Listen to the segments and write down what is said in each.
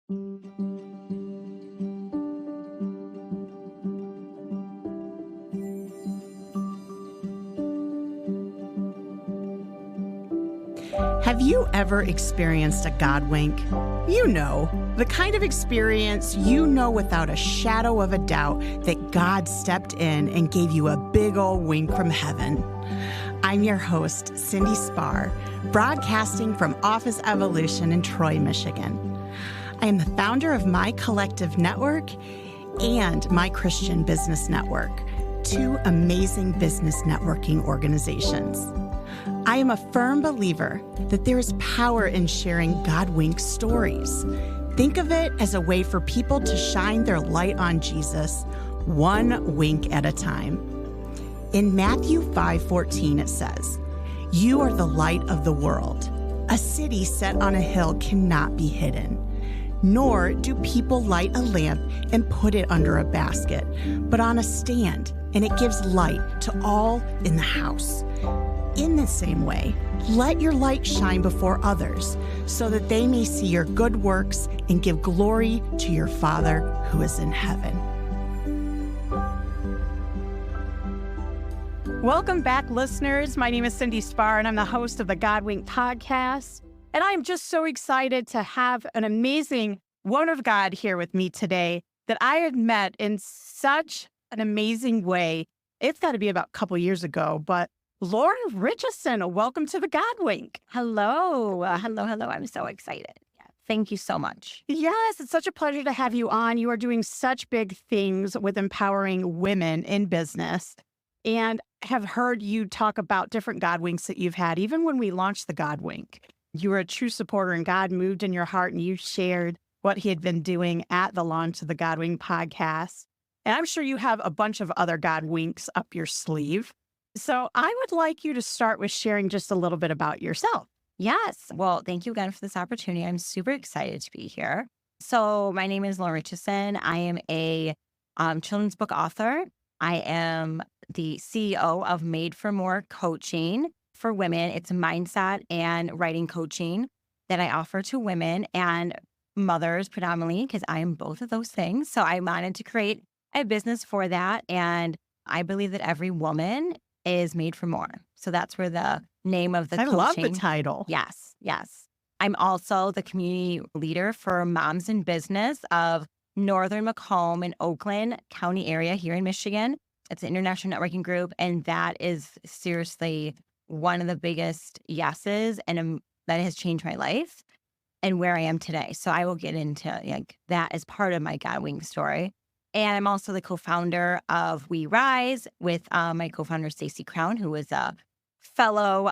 Have you ever experienced a God wink? You know, the kind of experience you know without a shadow of a doubt that God stepped in and gave you a big old wink from heaven. I'm your host, Cindy Spar, broadcasting from Office Evolution in Troy, Michigan. I am the founder of My Collective Network and My Christian Business Network, two amazing business networking organizations. I am a firm believer that there is power in sharing God wink stories. Think of it as a way for people to shine their light on Jesus, one wink at a time. In Matthew 5:14, it says, "You are the light of the world. A city set on a hill cannot be hidden. Nor do people light a lamp and put it under a basket, but on a stand, and it gives light to all in the house. In the same way, let your light shine before others, so that they may see your good works and give glory to your Father who is in heaven." Welcome back, listeners. My name is Cindy Spar, and I'm the host of the God Wink podcast. And I'm just so excited to have an amazing woman of God here with me today that I had met in such an amazing way. It's got to be about a couple years ago, but Laura Richeson, welcome to the God Wink. Hello. Hello. I'm so excited. Yeah. Thank you so much. Yes, it's such a pleasure to have you on. You are doing such big things with empowering women in business, and have heard you talk about different God Winks that you've had. Even when we launched the God Wink, you were a true supporter, and God moved in your heart, and you shared what he had been doing at the launch of the God Wink podcast. And I'm sure you have a bunch of other God Winks up your sleeve. So I would like you to start with sharing just a little bit about yourself. Yes. Well, thank you again for this opportunity. I'm super excited to be here. So my name is Laura Richeson. I am a children's book author. I am the CEO of Made for More Coaching for women. It's mindset and writing coaching that I offer to women and mothers predominantly, because I am both of those things. So I wanted to create a business for that. And I believe that every woman is made for more. So that's where the name of the I coaching. love the title. Yes. I'm also the community leader for Moms in Business of Northern Macomb and Oakland County area here in Michigan. It's an international networking group, and that is seriously one of the biggest yeses, and that has changed my life and where I am today. So I will get into that as part of my God Wing story. And I'm also the co-founder of We Rise with my co-founder, Stacey Crown, who is a fellow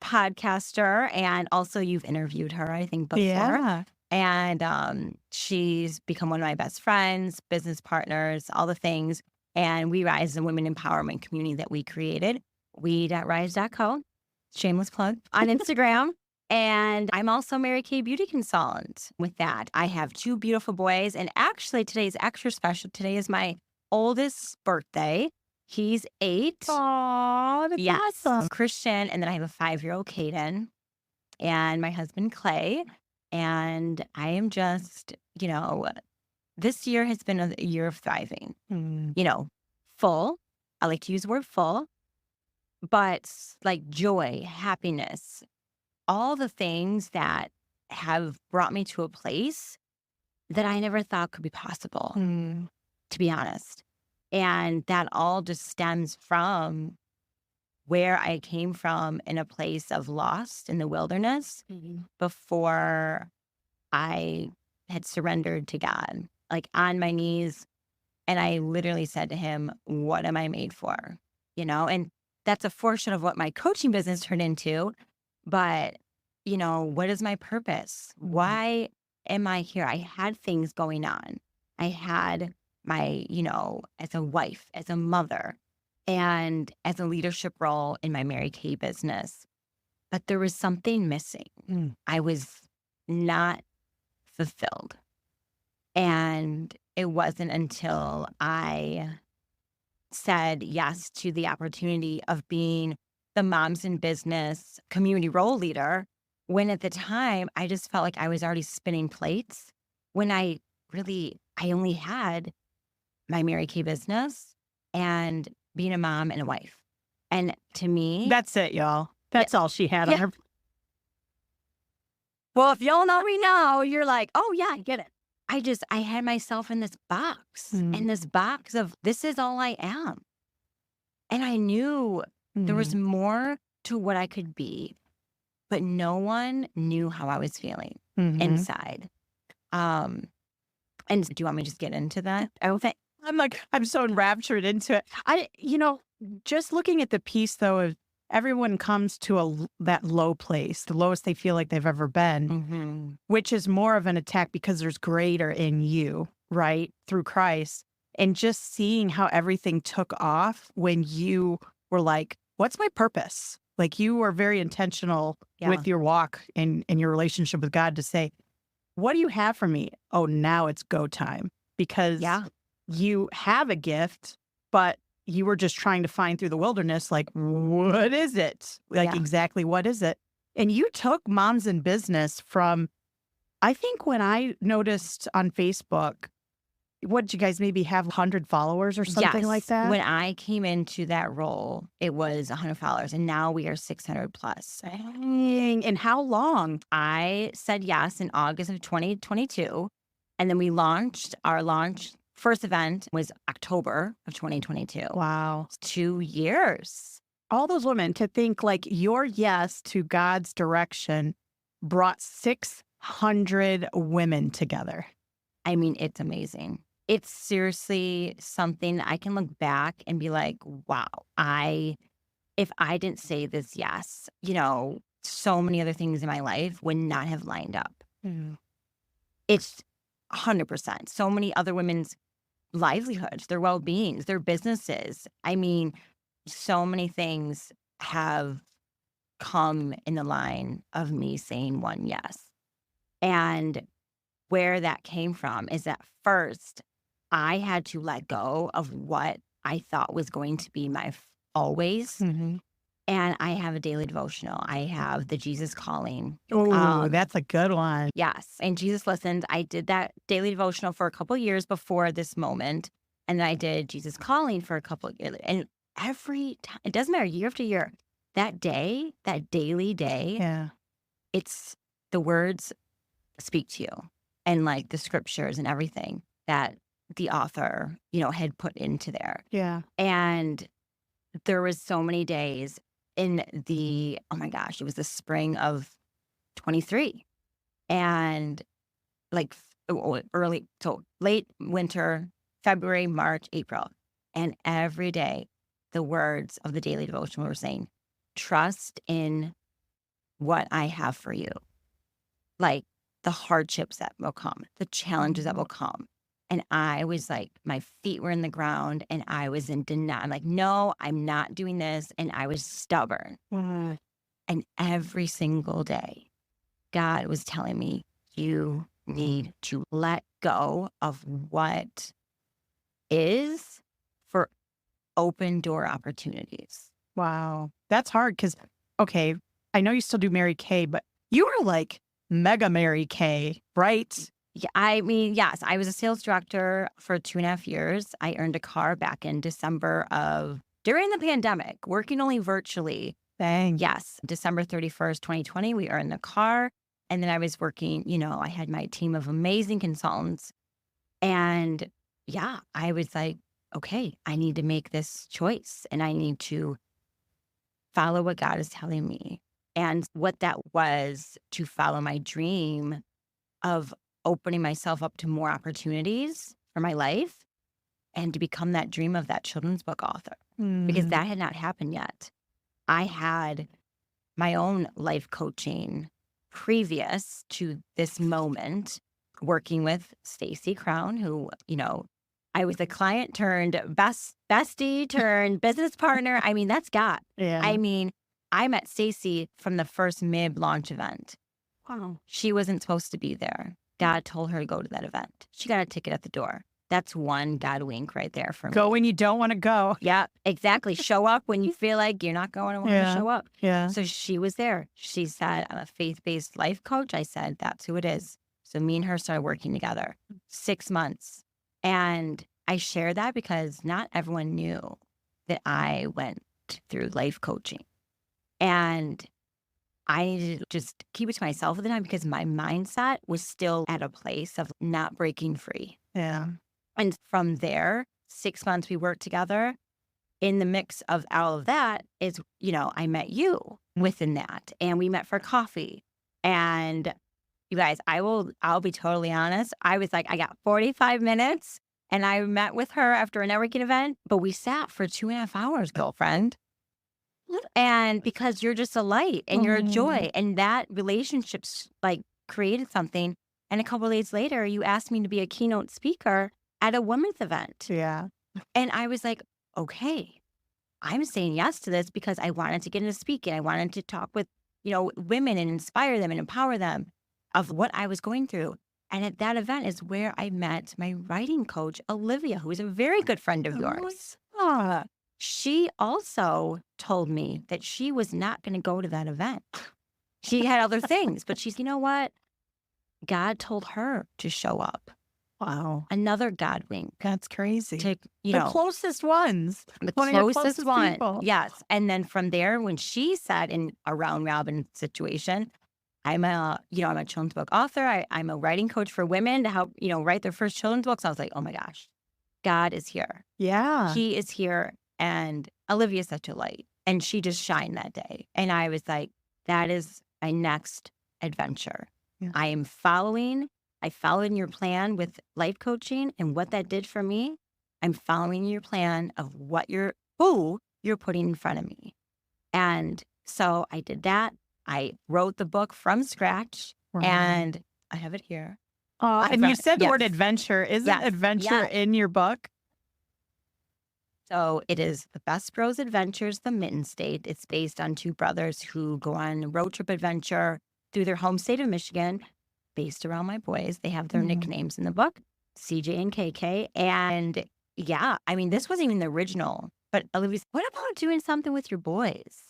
podcaster. And also you've interviewed her, I think, before. Yeah. And she's become one of my best friends, business partners, all the things. And We Rise is a women empowerment community that we created. We.rise.co, shameless plug, on Instagram. And I'm also Mary Kay Beauty Consultant with that. I have two beautiful boys. And actually, today's extra special. Today is my oldest birthday. He's 8. Aww, that's awesome. Christian. And then I have a 5-year-old, Caden, and my husband, Clay. And I am just, this year has been a year of thriving. Full. I like to use the word full. But like joy, happiness, all the things that have brought me to a place that I never thought could be possible, to be honest. And that all just stems from where I came from in a place of lost in the wilderness before I had surrendered to God, like on my knees. And I literally said to him, what am I made for? And that's a portion of what my coaching business turned into. But, what is my purpose? Why am I here? I had things going on. I had my, as a wife, as a mother, and as a leadership role in my Mary Kay business. But there was something missing. I was not fulfilled. And it wasn't until I said yes to the opportunity of being the Moms in Business community role leader, when at the time I just felt like I was already spinning plates when I only had my Mary Kay business and being a mom and a wife. And to me, That's it, y'all. That's all she had on Yeah. her. well, if y'all know me now, you're like, oh yeah, I get it. I had myself in this box, in this box of this is all I am. And I knew there was more to what I could be, but no one knew how I was feeling inside. And do you want me to just get into that? Okay. I'm so enraptured into it. Just looking at the piece though of everyone comes to that low place, the lowest they feel like they've ever been, which is more of an attack because there's greater in you, right? Through Christ. And just seeing how everything took off when you were like, what's my purpose? Like you were very intentional with your walk and your relationship with God to say, what do you have for me? Oh, now it's go time. Because you have a gift, but you were just trying to find through the wilderness, like, what is it? Like, exactly what is it? And you took Moms in Business from, I think when I noticed on Facebook, what did you guys maybe have 100 followers or something like that? When I came into that role, it was 100 followers, and now we are 600 plus. Dang. And how long? I said yes in August of 2022, and then we launched. Our first event was October of 2022. Wow. 2 years. All those women to think like your yes to God's direction brought 600 women together. I mean, it's amazing. It's seriously something I can look back and be like, wow, if I didn't say this yes, so many other things in my life would not have lined up. It's 100%. So many other women's livelihoods, their well-beings, their businesses. I mean, so many things have come in the line of me saying one yes. And where that came from is that first, I had to let go of what I thought was going to be my always. And I have a daily devotional. I have the Jesus Calling. Oh, that's a good one. Yes. And Jesus Listens. I did that daily devotional for a couple of years before this moment. And then I did Jesus Calling for a couple of years. And every time, it doesn't matter, year after year, that day, that daily day, it's the words speak to you. And like the scriptures and everything that the author, had put into there. Yeah. And there was so many days in oh my gosh, it was the spring of 23. And like late winter, February, March, April. And every day, the words of the daily devotion were saying, trust in what I have for you. Like, the hardships that will come, the challenges that will come. And I was like, my feet were in the ground and I was in denial. I'm like, no, I'm not doing this. And I was stubborn. And every single day, God was telling me, you need to let go of what is for open door opportunities. Wow. That's hard because, okay, I know you still do Mary Kay, but you were like mega Mary Kay, right? Yeah, I mean, yes, I was a sales director for 2.5 years. I earned a car back in during the pandemic, working only virtually. Dang. Yes, December 31st, 2020, we earned the car. And then I was working, I had my team of amazing consultants. And yeah, I was like, okay, I need to make this choice and I need to follow what God is telling me. And what that was to follow my dream of opening myself up to more opportunities for my life and to become that dream of that children's book author, because that had not happened yet. I had my own life coaching previous to this moment, working with Stacy Crown, who, I was a client turned bestie turned business partner. I mean, that's God. Yeah. I mean, I met Stacy from the first mid-launch event. Wow. She wasn't supposed to be there. God told her to go to that event. She got a ticket at the door. That's one God wink right there for me. Go when you don't want to go. Yeah, exactly. Show up when you feel like you're not going to want to show up. Yeah. So she was there. She said, I'm a faith-based life coach. I said, that's who it is. So me and her started working together 6 months. And I share that because not everyone knew that I went through life coaching. And I needed to just keep it to myself at the time because my mindset was still at a place of not breaking free. Yeah. And from there, 6 months we worked together. In the mix of all of that is, I met you within that. And we met for coffee. And you guys, I'll be totally honest. I was like, I got 45 minutes and I met with her after a networking event, but we sat for 2.5 hours, girlfriend. And because you're just a light and you're a joy, and that relationship's like created something. And a couple of days later, you asked me to be a keynote speaker at a women's event. Yeah. And I was like, okay, I'm saying yes to this because I wanted to get into speaking. I wanted to talk with, women and inspire them and empower them of what I was going through. And at that event is where I met my writing coach, Olivia, who is a very good friend of yours. She also told me that she was not going to go to that event. She had other things, but she's, you know what? God told her to show up. Wow. Another God wink. That's crazy. To, the closest ones. The One of your closest one. people. Yes. And then from there, when she said in a round robin situation, I'm a children's book author. I'm a writing coach for women to help, write their first children's books. I was like, oh my gosh, God is here. Yeah. He is here. And Olivia's such a light. And she just shined that day. And I was like, that is my next adventure. Yeah. I followed in your plan with life coaching and what that did for me. I'm following your plan of who you're putting in front of me. And so I did that. I wrote the book from scratch, and I have it here. And you said the word adventure. Isn't adventure in your book? So it is The Best Bros Adventures, The Mitten State. It's based on two brothers who go on a road trip adventure through their home state of Michigan, based around my boys. They have their nicknames in the book, CJ and KK. And this wasn't even the original. But Olivia's, what about doing something with your boys?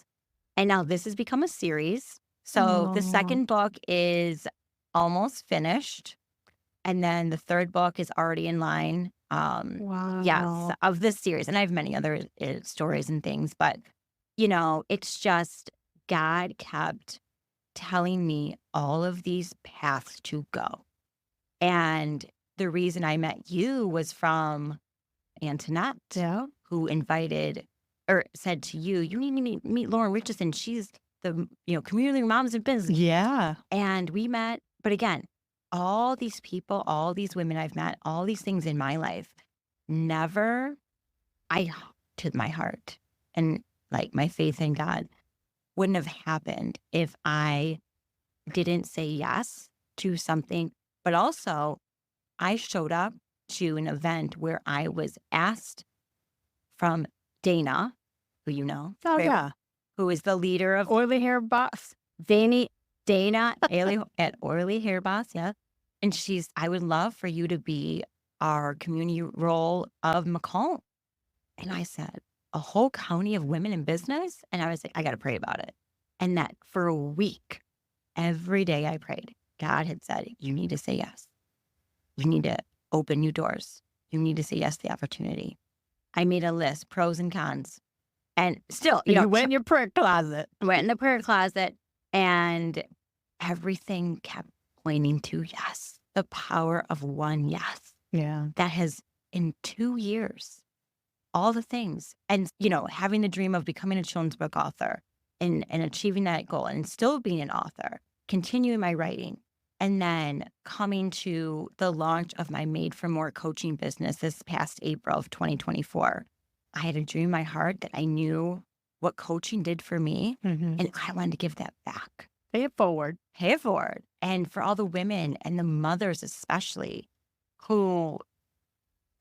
And now this has become a series. So the second book is almost finished. And then the third book is already in line. Wow. Yes, of this series. And I have many other stories and things. But, it's just God kept telling me all of these paths to go. And the reason I met you was from Antoinette, who invited or said to you, you need to meet Lauren Richeson. She's the, community moms in business. Yeah. And we met. But again, all these people, all these women I've met, all these things in my life, to my heart and like my faith in God wouldn't have happened if I didn't say yes to something. But also, I showed up to an event where I was asked from Dana, who you know. Oh, yeah. Who is the leader of Oily Hair Boss. Dana at Oily Hair Boss, yeah. And I would love for you to be our community role of Macomb. And I said, a whole county of women in business? And I was like, I got to pray about it. And that for a week, every day I prayed, God had said, you need to say yes. You need to open new doors. You need to say yes to the opportunity. I made a list, pros and cons. And still, you went in your prayer closet. Went in the prayer closet, and everything kept pointing to yes. The power of one yes. Yeah. That has, in 2 years, all the things. And, having the dream of becoming a children's book author and achieving that goal and still being an author, continuing my writing, and then coming to the launch of my Made for More coaching business this past April of 2024. I had a dream in my heart that I knew what coaching did for me, and I wanted to give that back. Pay it forward. And for all the women and the mothers especially who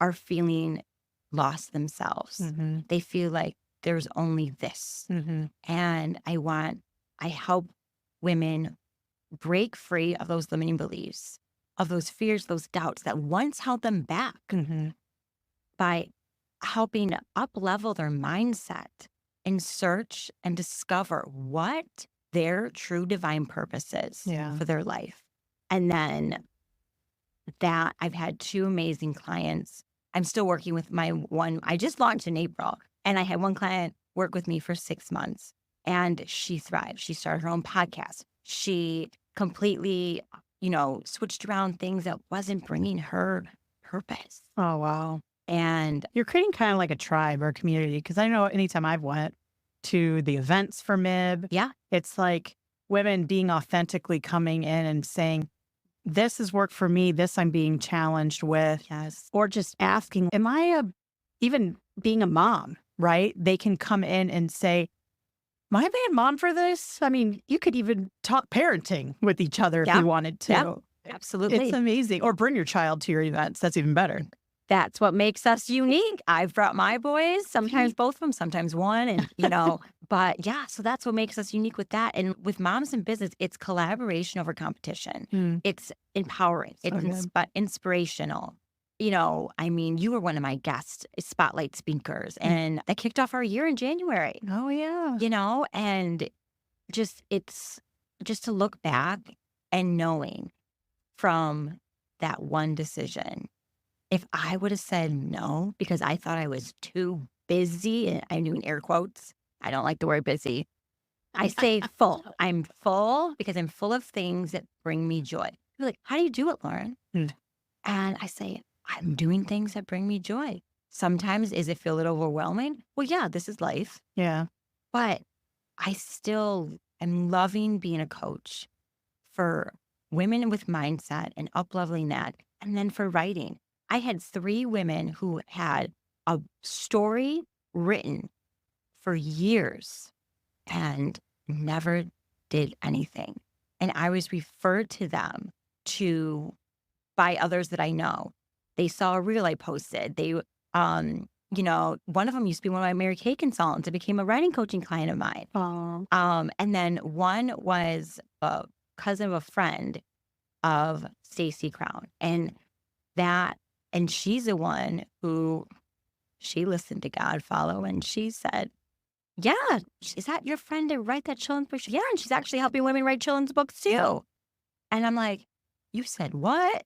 are feeling lost themselves. They feel like there's only this. And I help women break free of those limiting beliefs, of those fears, those doubts that once held them back by helping up-level their mindset and search and discover what their true divine purpose is for their life. And then that I've had 2 amazing clients. I'm still working with my one. I just launched in April, and I had one client work with me for 6 months, and she thrived. She started her own podcast. She completely, switched around things that wasn't bringing her purpose. Oh, wow. And You're creating kind of like a tribe or community, because I know anytime I've went to the events for MIB, yeah, it's like women being authentically coming in and saying, this has worked for me, this I'm being challenged with, yes, or just asking, am I even being a mom, right? They can come in and say, am I being a mom for this? I mean, you could even talk parenting with each other if Yeah. you wanted to. Yeah. absolutely. It's amazing. Or bring your child to your events. That's even better. That's what makes us unique. I've brought my boys, sometimes both of them, sometimes one, and but yeah, so that's what makes us unique with that. And with Moms in Business, it's collaboration over competition. It's empowering. So It's good. inspirational. You were one of my guest spotlight speakers, and that kicked off our year in January. Oh, yeah. And it's just to look back and knowing from that one decision, if I would have said no because I thought I was too busy, and I knew in air quotes, I don't like the word busy. I say full. I'm full because I'm full of things that bring me joy. You're like, how do you do it, Lauren? And I say, I'm doing things that bring me joy. Sometimes, is it feel a little overwhelming? Well, yeah, this is life. Yeah. But I still am loving being a coach for women with mindset and up-leveling that. And then for writing, I had 3 women who had a story written for years and never did anything. And I was referred to them by others that I know. They saw a reel I posted. They, one of them used to be one of my Mary Kay consultants. It became a writing coaching client of mine. Oh. And then one was a cousin of a friend of Stacy Crown. And she's the one who, she listened to God Follow, and she said, yeah, is that your friend to write that children's book? Yeah, and she's actually helping women write children's books too. And I'm like, you said what?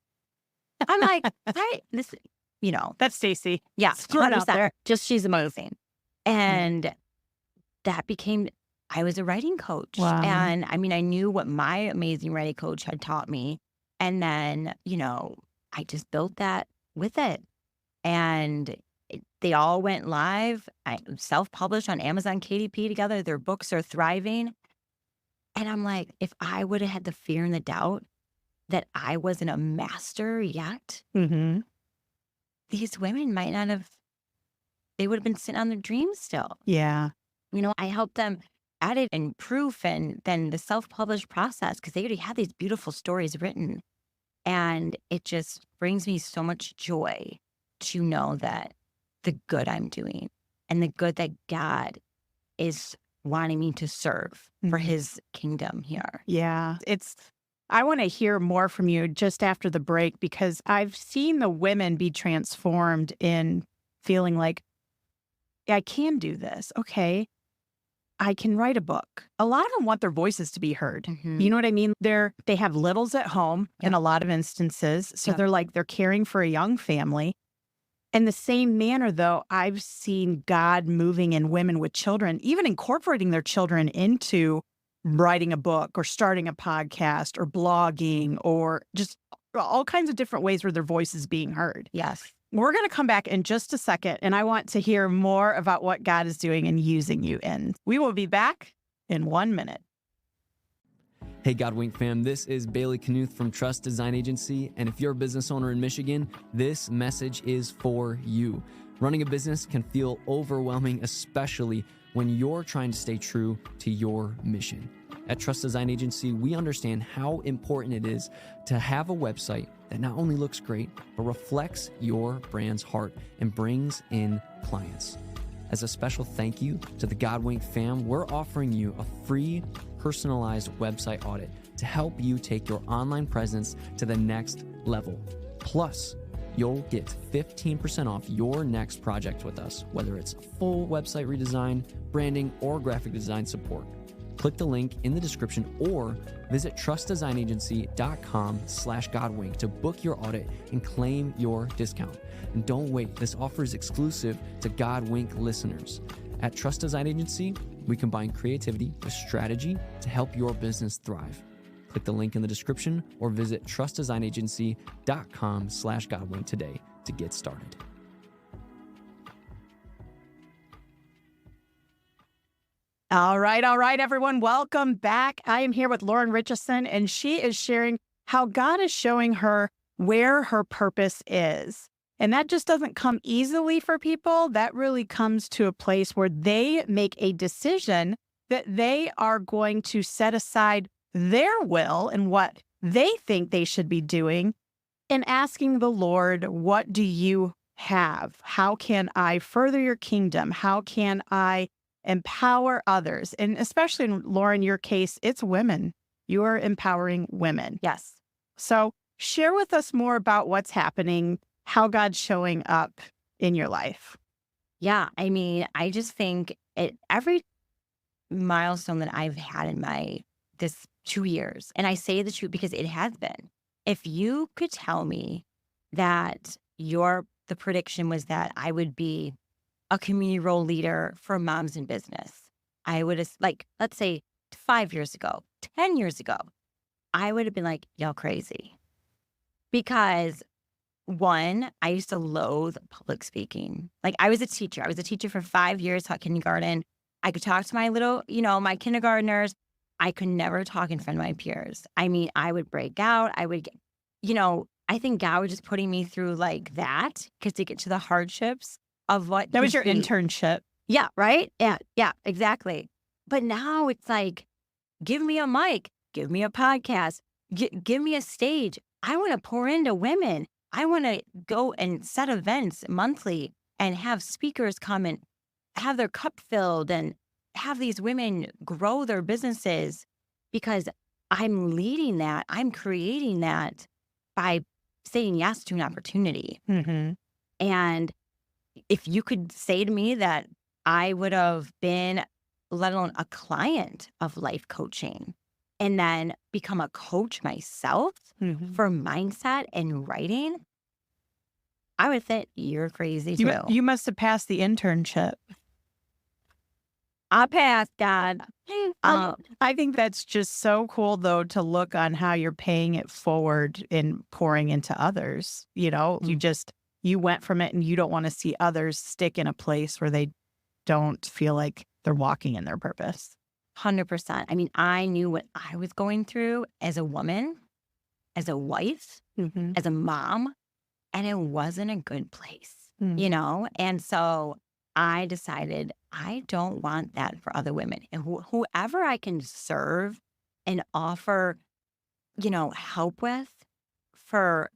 I'm like, That's Stacy. yeah, Throw it out 100%. there. Just, she's amazing. And that became, I was a writing coach. Wow. And I knew what my amazing writing coach had taught me. And then, I just built that with it. And they all went live. I self-published on Amazon KDP together. Their books are thriving. And I'm like, if I would have had the fear and the doubt that I wasn't a master yet, these women might not have, they would have been sitting on their dreams still. Yeah. I helped them edit and proof and then the self-published process, because they already had these beautiful stories written. And it just brings me so much joy to know that the good I'm doing and the good that God is wanting me to serve for his kingdom here. Yeah. I want to hear more from you just after the break, because I've seen the women be transformed in feeling like, I can do this. Okay. I can write a book. A lot of them want their voices to be heard. You know what I mean? They have littles at home in a lot of instances. So they're caring for a young family. In the same manner, though, I've seen God moving in women with children, even incorporating their children into writing a book or starting a podcast or blogging or just all kinds of different ways where their voice is being heard. Yes. We're going to come back in just a second, and I want to hear more about what God is doing and using you in. We will be back in 1 minute. Hey, Godwink fam, this is Bailey Knuth from Trust Design Agency, and if you're a business owner in Michigan, this message is for you. Running a business can feel overwhelming, especially when you're trying to stay true to your mission. At Trust Design Agency, we understand how important it is to have a website that not only looks great, but reflects your brand's heart and brings in clients. As a special thank you to the Godwink fam, we're offering you a free personalized website audit to help you take your online presence to the next level. Plus, you'll get 15% off your next project with us, whether it's a full website redesign, branding, or graphic design support. Click the link in the description or visit trustdesignagency.com/godwink to book your audit and claim your discount. And don't wait, this offer is exclusive to Godwink listeners. At Trust Design Agency, we combine creativity with strategy to help your business thrive. Click the link in the description or visit trustdesignagency.com/godwink today to get started. All right, everyone. Welcome back. I am here with Lauren Richeson, and she is sharing how God is showing her where her purpose is. And that just doesn't come easily for people. That really comes to a place where they make a decision that they are going to set aside their will and what they think they should be doing and asking the Lord, what do you have? How can I further your kingdom? How can I empower others? And especially in Lauren, your case, it's women. You are empowering women. Yes. So share with us more about what's happening, how God's showing up in your life. Yeah. I mean, I just think every milestone that I've had in this 2 years, and I say the truth because it has been, if you could tell me that the prediction was that I would be a community role leader for moms in business, I would have, let's say 5 years ago, 10 years ago, I would have been like, y'all crazy. Because one, I used to loathe public speaking. I was a teacher. I was a teacher for 5 years, taught kindergarten. I could talk to my my kindergartners. I could never talk in front of my peers. I mean, I would break out. I would, I think God was just putting me through that because to get to the hardships of what That was your internship. Yeah, right? Yeah, exactly. But now it's give me a mic, give me a podcast, give me a stage. I want to pour into women. I want to go and set events monthly and have speakers come and have their cup filled and have these women grow their businesses because I'm leading that. I'm creating that by saying yes to an opportunity. Mm-hmm. And if you could say to me that I would have been, let alone a client of life coaching, and then become a coach myself for mindset and writing, I would think you're crazy too. You must have passed the internship. I passed, God. I think that's just so cool, though, to look on how you're paying it forward and pouring into others. You went from it and you don't want to see others stick in a place where they don't feel like they're walking in their purpose. 100%. I mean, I knew what I was going through as a woman, as a wife, as a mom, and it wasn't a good place, And so I decided I don't want that for other women. And whoever I can serve and offer, help with for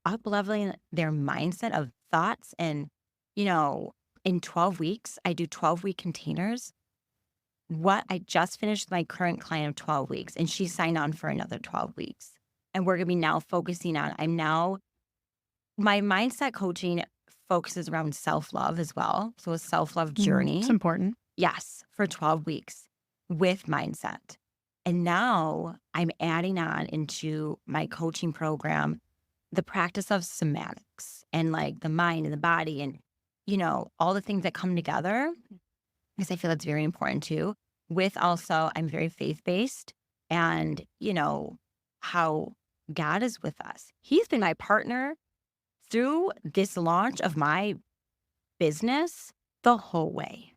up-leveling their mindset of thoughts. And, in 12 weeks, I do 12-week containers. I just finished my current client of 12 weeks, and she signed on for another 12 weeks. And we're going to be now focusing on, my mindset coaching focuses around self-love as well. So a self-love journey. It's important. Yes, for 12 weeks with mindset. And now I'm adding on into my coaching program the practice of somatics and the mind and the body and, all the things that come together, because I feel that's very important too. With also, I'm very faith-based and, how God is with us. He's been my partner through this launch of my business the whole way.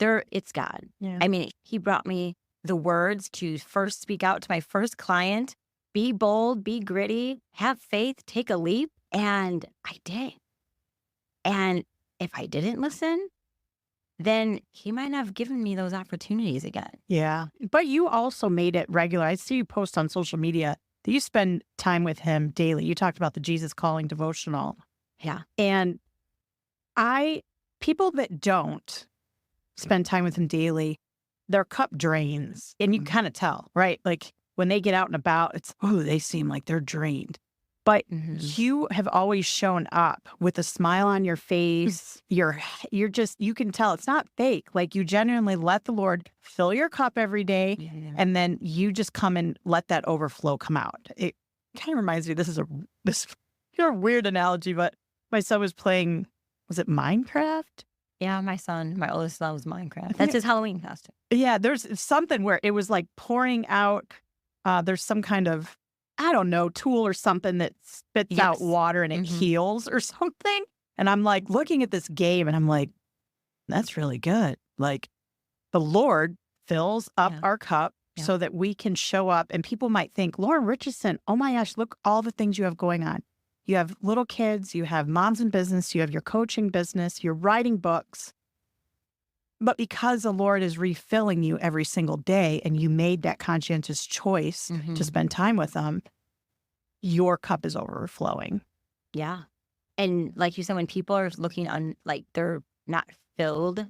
It's God. Yeah. I mean, he brought me the words to first speak out to my first client, be bold, be gritty, have faith, take a leap. And I did. And if I didn't listen, then he might not have given me those opportunities again. Yeah. But you also made it regular. I see you post on social media that you spend time with him daily. You talked about the Jesus Calling devotional. Yeah. And people that don't spend time with him daily, their cup drains. And you kind of tell, right? When they get out and about, they seem like they're drained. But Mhm. you have always shown up with a smile on your face. You're just, you can tell it's not fake. Like you genuinely let the Lord fill your cup every day. Yeah. And then you just come and let that overflow come out. It kind of reminds me, this is a weird analogy, but my son was playing, was it Minecraft? Yeah, my oldest son, loves Minecraft. think That's it- his Halloween costume. Yeah, there's something where it was like pouring out, there's some kind of, I don't know, tool or something that spits out Yes. water and it Mhm. heals or something. And I'm like looking at this game and I'm like, that's really good. Like the Lord fills up Yeah. our cup Yeah. so that we can show up. And people might think, Lauren Richeson, oh my gosh, look all the things you have going on. You have little kids, you have moms in business, you have your coaching business, you're writing books. But because the Lord is refilling you every single day and you made that conscientious choice to Mhm. spend time with them, your cup is overflowing. Yeah. And like you said, when people are looking like they're not filled,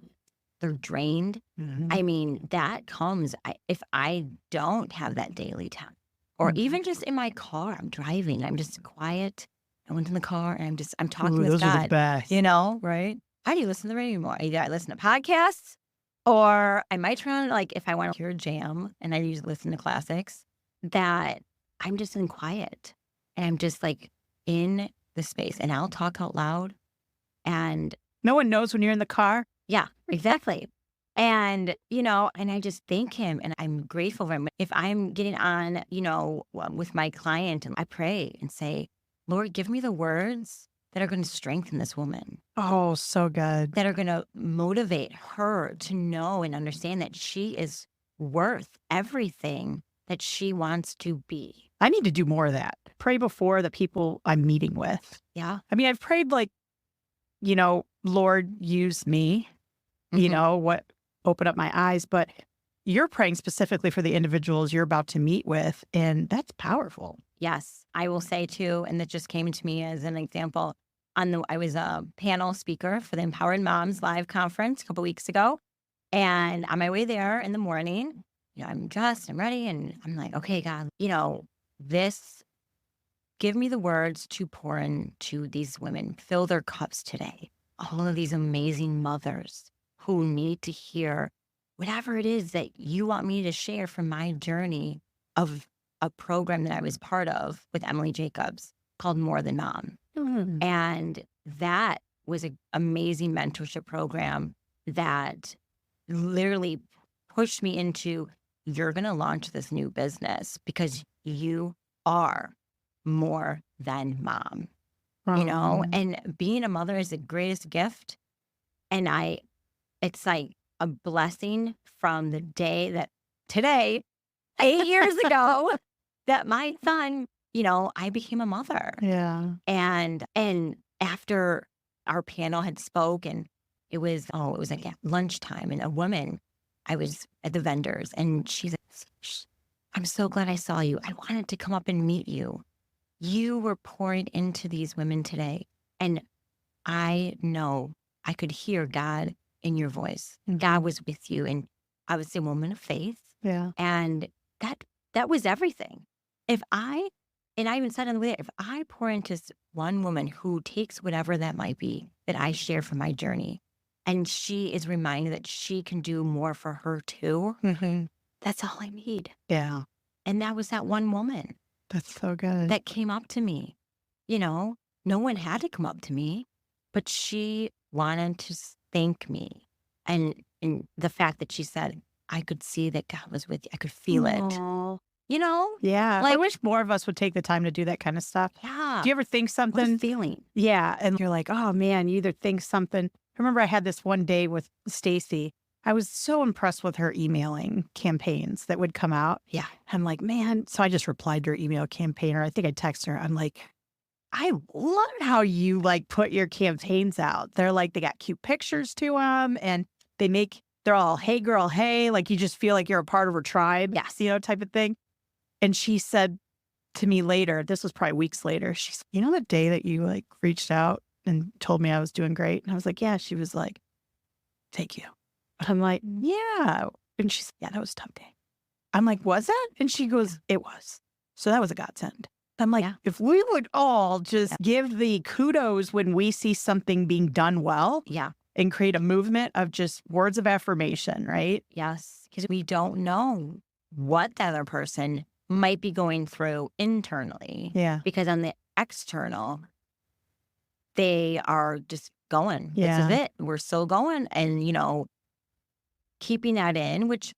they're drained. I mean, that comes if I don't have that daily time, or Mhm. even just in my car, I'm driving, I'm just quiet. I went in the car and I'm talking Ooh, with those are the God, best. right? How do you listen to the radio more? Either I listen to podcasts or I might turn on, like, if I want to hear a jam and I usually listen to classics, that I'm just in quiet and I'm just like in the space and I'll talk out loud. And No one knows when you're in the car. yeah, exactly. And, and I just thank him and I'm grateful for him. If I'm getting on, with my client, and I pray and say, Lord, give me the words that are going to strengthen this woman, Oh, so good. that are going to motivate her to know and understand that she is worth everything that she wants to be. I need to do more of that. Pray before the people I'm meeting with. Yeah. I mean, I've prayed like, Lord, use me, Mhm. open up my eyes. But you're praying specifically for the individuals you're about to meet with. And that's powerful. Yes, I will say too, and that just came to me as an example. I was a panel speaker for the Empowered Moms Live Conference a couple weeks ago, and on my way there in the morning, I'm dressed, I'm ready, and I'm like, okay, God, this, give me the words to pour into these women, fill their cups today. All of these amazing mothers who need to hear whatever it is that you want me to share from my journey of a program that I was part of with Emily Jacobs called More Than Mom. Mm. And that was an amazing mentorship program that literally pushed me into, you're going to launch this new business because you are more than mom, and being a mother is the greatest gift. And it's like a blessing from the day that today, 8 years ago, that my son, I became a mother. Yeah. And after our panel had spoken, it was like at lunchtime, and a woman, I was at the vendors, and she's like, I'm so glad I saw you. I wanted to come up and meet you. You were pouring into these women today. And I know I could hear God in your voice. Mhm. God was with you. And I was a woman of faith. Yeah. And that was everything. And I even said on the way there, if I pour into one woman who takes whatever that might be that I share from my journey, and she is reminded that she can do more for her too, that's all I need. Yeah. And that was that one woman That's so good. that came up to me. No one had to come up to me, but she wanted to thank me. And the fact that she said, I could see that God was with you. I could feel it. Aw. Yeah. I Like, wish more of us would take the time to do that kind of stuff. yeah. Do you ever think What a something? feeling. Yeah. And you're like, oh man, you either think something. I remember I had this one day with Stacy. I was so impressed with her emailing campaigns that would come out. Yeah. I'm like, man. So I just replied to her email campaign, or I think I texted her. I'm like, I love how you put your campaigns out. They're like, they got cute pictures to them, and they're all, hey girl, hey, like you just feel like you're a part of her tribe. Yes. Type of thing. And she said to me later, this was probably weeks later, she's, the day that you reached out and told me I was doing great. And I was like, yeah. She was like, thank you. I'm like, yeah. And she's, yeah, that was a tough day. I'm like, was that? And she goes, it was. So that was a godsend. I'm like, Yeah. if we would all just give the kudos when we see something being done well Yeah. and create a movement of just words of affirmation, right? Yes. Because we don't know what the other person might be going through internally. Yeah. Because on the external, they are just going. Yeah. This is it. We're still going. And, keeping that in, which,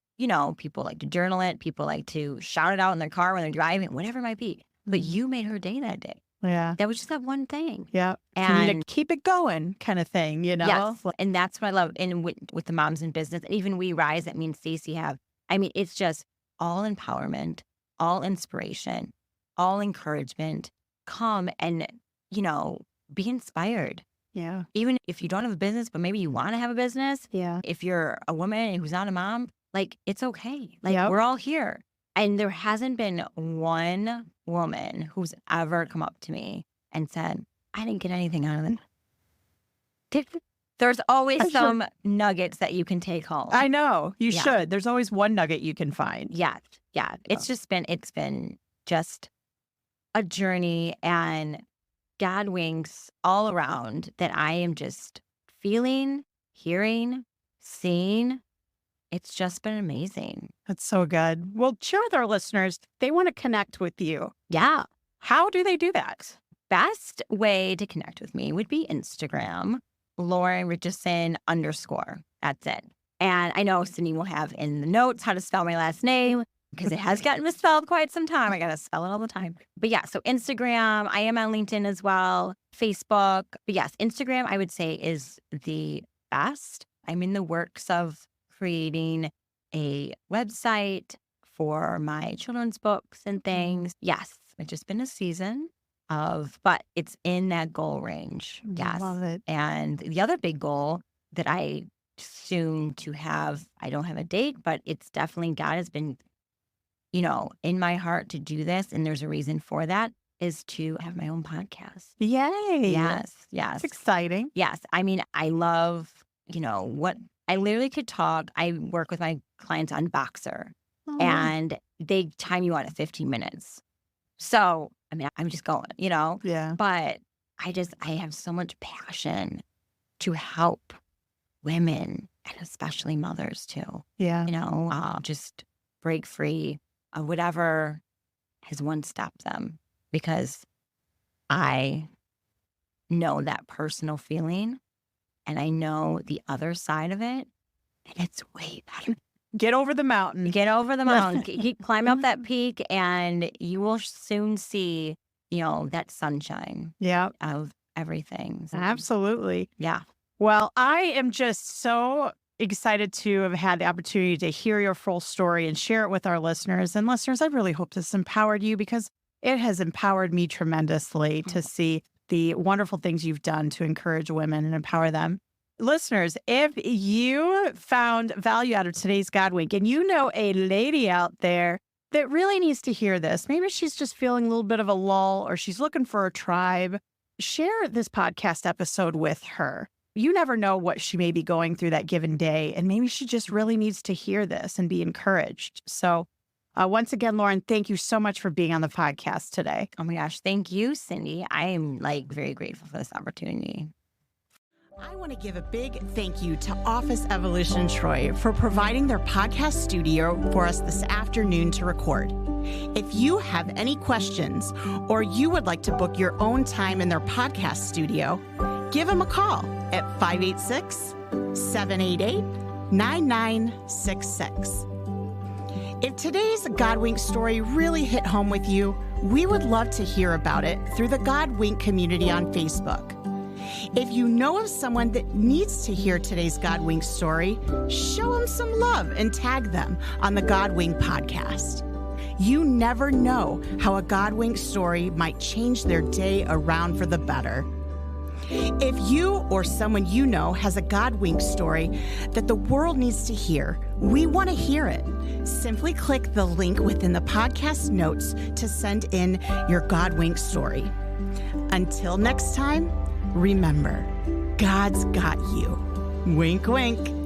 people like to journal it. People like to shout it out in their car when they're driving, whatever it might be. But you made her day that day. Yeah. That was just that one thing. Yeah. And you need to keep it going kind of thing, yes. And that's what I love. And with the moms in business, even We Rise, that me and Stacey have. I mean, it's just all empowerment, all inspiration, all encouragement. Come and, be inspired. Yeah. Even if you don't have a business, but maybe you want to have a business. Yeah. If you're a woman who's not a mom, it's okay. Yep. We're all here. And there hasn't been one woman who's ever come up to me and said, I didn't get anything out of it. There's always some nuggets that you can take home. I know. You should. There's always one nugget you can find. Yeah. Yeah. It's been just a journey, and God winks all around that I am just feeling, hearing, seeing. It's just been amazing. That's so good. Well, share with our listeners. They want to connect with you. Yeah. How do they do that? Best way to connect with me would be Instagram, Lauren Richeson _. That's it. And I know Cindy will have in the notes how to spell my last name, because it has gotten misspelled quite some time. I got to spell it all the time. But yeah, so Instagram, I am on LinkedIn as well, Facebook. But yes, Instagram, I would say, is the best. I'm in the works of creating a website for my children's books and things. Yes, it's just been a season but it's in that goal range. Yes. Love it. And the other big goal that I soon to have, I don't have a date, but it's definitely, God has been, in my heart to do this. And there's a reason for that, is to have my own podcast. Yay. Yes. It's exciting. Yes. I mean, I love, what I literally could talk. I work with my clients on Boxer, and they time you out at 15 minutes. So, I mean, I'm just going, Yeah. but I have so much passion to help women, and especially mothers too, Yeah. just break free of whatever has one-stopped them, because I know that personal feeling, and I know the other side of it, and it's way better. Get over the mountain. Get over the mountain. Keep climbing up that peak, and you will soon see, that sunshine Yeah. of everything. So, Absolutely. yeah. Well, I am just so excited to have had the opportunity to hear your full story and share it with our listeners. And listeners, I really hope this empowered you, because it has empowered me tremendously to see the wonderful things you've done to encourage women and empower them. Listeners, if you found value out of today's God Wink, and you know a lady out there that really needs to hear this, maybe she's just feeling a little bit of a lull, or she's looking for a tribe, share this podcast episode with her. You never know what she may be going through that given day, and maybe she just really needs to hear this and be encouraged. So once again, Lauren, thank you so much for being on the podcast today. Oh my gosh. Thank you, Cindy. I am very grateful for this opportunity. I want to give a big thank you to Office Evolution Troy for providing their podcast studio for us this afternoon to record. If you have any questions, or you would like to book your own time in their podcast studio, give them a call at 586-788-9966. If today's God Wink story really hit home with you, we would love to hear about it through the God Wink community on Facebook. If you know of someone that needs to hear today's God Wink story, show them some love and tag them on the God Wink podcast. You never know how a God Wink story might change their day around for the better. If you or someone you know has a God Wink story that the world needs to hear, we want to hear it. Simply click the link within the podcast notes to send in your God Wink story. Until next time, remember, God's got you. Wink, wink.